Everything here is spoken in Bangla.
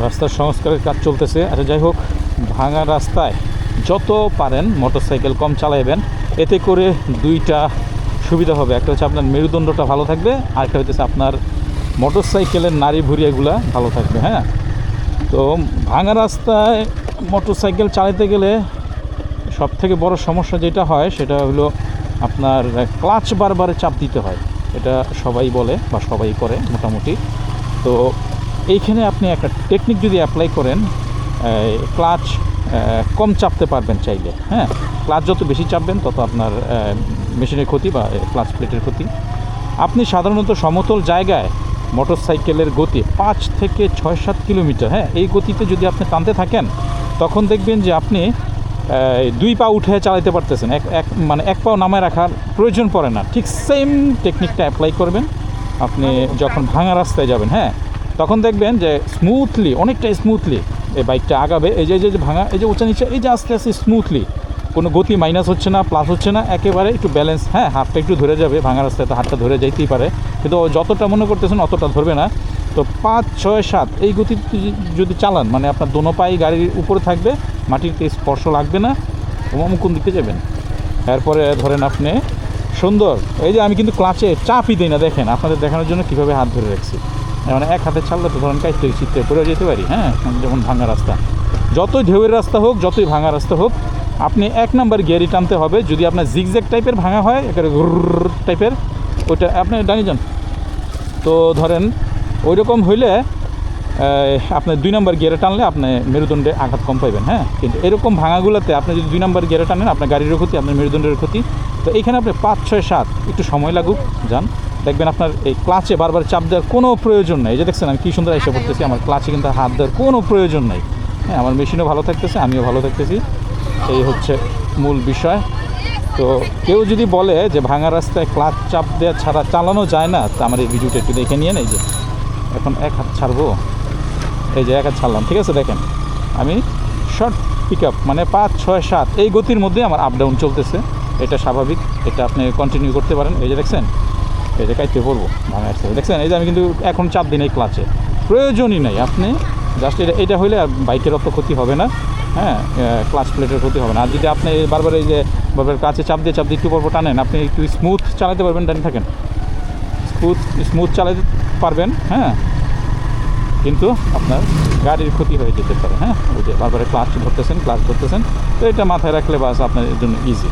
রাস্তার সংস্কারের কাজ চলতেছে। আচ্ছা, যাই হোক, ভাঙা রাস্তায় যত পারেন মোটরসাইকেল কম চালাইবেন, এতে করে দুইটা সুবিধা হবে। একটা হচ্ছে আপনার মেরুদণ্ডটা ভালো থাকবে, আরেকটা হচ্ছে আপনার মোটরসাইকেলের নাড়ি ভুঁড়িগুলো ভালো থাকবে। হ্যাঁ, তো ভাঙা রাস্তায় মোটরসাইকেল চালাতে গেলে সবথেকে বড় সমস্যা যেটা হয় সেটা হলো আপনার ক্লাচ বারবার চাপ দিতে হয়। এটা সবাই বলে বা সবাই করে মোটামুটি। তো এইখানে আপনি একটা টেকনিক যদি অ্যাপ্লাই করেন, ক্লাচ কম চাপতে পারবেন চাইলে। হ্যাঁ, ক্লাচ যত বেশি চাপবেন তত আপনার মেশিনের ক্ষতি বা ক্লাচ প্লেটের ক্ষতি। আপনি সাধারণত সমতল জায়গায় মোটরসাইকেলের গতি 5 থেকে 6-7 কিলোমিটার, হ্যাঁ, এই গতিতে যদি আপনি টানতে থাকেন তখন দেখবেন যে আপনি 2 পা উঠে চালাতে পারতেছেন, মানে 1 পাও নামায় রাখার প্রয়োজন পড়ে না। ঠিক সেম টেকনিকটা অ্যাপ্লাই করবেন আপনি যখন ভাঙা রাস্তায় যাবেন। হ্যাঁ, তখন দেখবেন যে স্মুথলি, অনেকটা স্মুথলি এই বাইকটা আগাবে। এই যে ভাঙা, এই যে উঁচা নিচে, এই যে আস্তে আস্তে স্মুথলি, কোনো গতি মাইনাস হচ্ছে না, প্লাস হচ্ছে না, একেবারে একটু ব্যালেন্স। হ্যাঁ, হাতটা একটু ধরে যাবে, ভাঙা রাস্তায় তো হাতটা ধরে যাইতেই পারে, কিন্তু যতটা মনে করতেছেন অতটা ধরবে না। তো 5, 6, 7 এই গতিতে যদি চালান, মানে আপনার দোনো পায়ে গাড়ির উপরে থাকবে, মাটিতে স্পর্শ লাগবে না। কোন দিকে যাবেন, এরপরে ধরেন আপনি সুন্দর, এই যে আমি কিন্তু ক্লাচে চাপই দিই না, দেখেন আপনাদের দেখানোর জন্য কীভাবে হাত ধরে রাখছি। মানে এক হাতে ছাড়লে তো ধরেন কাইতে চিত্তে পড়ে যেতে পারি। হ্যাঁ, যেমন ভাঙা রাস্তা, যতই ঢেউয়ের রাস্তা হোক, যতই ভাঙা রাস্তা হোক, আপনি 1 নাম্বার গিয়ারই টানতে হবে। যদি আপনার জিগজ্যাগ টাইপের ভাঙা হয়, একেবারে গুরর টাইপের, ওইটা আপনি ডানি যান। তো ধরেন ওই রকম হইলে আপনি 2 নাম্বার গিয়ারে টানলে আপনি মেরুদণ্ডে আঘাত কম পাইবেন। হ্যাঁ, কিন্তু এরকম ভাঙাগুলোতে আপনি যদি 2 নাম্বার গিয়ারে টানেন, আপনার গাড়িরও ক্ষতি, আপনার মেরুদণ্ডের ক্ষতি। তো এইখানে আপনি 5, 6, 7 একটু সময় লাগুক যান, দেখবেন আপনার এই ক্লাচে বারবার চাপ দেওয়ার কোনো প্রয়োজন নেই। এই যে দেখছেন আমি কী সুন্দর এসে পড়তেছি, আমার ক্লাচে কিন্তু হাত দেওয়ার কোনো প্রয়োজন নেই। হ্যাঁ, আমার মেশিনও ভালো থাকতেছে, আমিও ভালো থাকতেছি, এই হচ্ছে মূল বিষয়। তো কেউ যদি বলে যে ভাঙা রাস্তায় ক্লাচ চাপ দেওয়া ছাড়া চালানো যায় না, তো আমার এই ভিডিওটা একটু দেখে নিয়ে নেই। যে এখন 1 হাত ছাড়বো, এই যে 1 হাত ছাড়লাম, ঠিক আছে। দেখেন আমি শর্ট পিক আপ, মানে 5, 6, 7 এই গতির মধ্যে আমার আপ ডাউন চলতেছে। এটা স্বাভাবিক, এটা আপনি কন্টিনিউ করতে পারেন। এই যে দেখছেন, এই যে কাইতে পড়বো ভাঙা রাস্তায়, দেখছেন এই যে আমি কিন্তু এখন চাপ দিন এই ক্লাচে, প্রয়োজনই নেই। আপনি জাস্ট এটা হইলে আর বাইকের অত ক্ষতি হবে না। হ্যাঁ, ক্লাচ প্লেটের ক্ষতি হবে না। আর যদি আপনি বারবার এই যে বারবার কাছে চাপ দিয়ে একটু পর টানেন, আপনি একটু স্মুথ চালাতে পারবেন, ডান থাকেন, স্মুথ চালাতে পারবেন। হ্যাঁ, কিন্তু আপনার গাড়ির ক্ষতি হয়ে যেতে পারে। হ্যাঁ, ওই যে বারবার ক্লাচ ধরতেছেন, তো এটা মাথায় রাখলে বাস আপনার জন্য ইজি।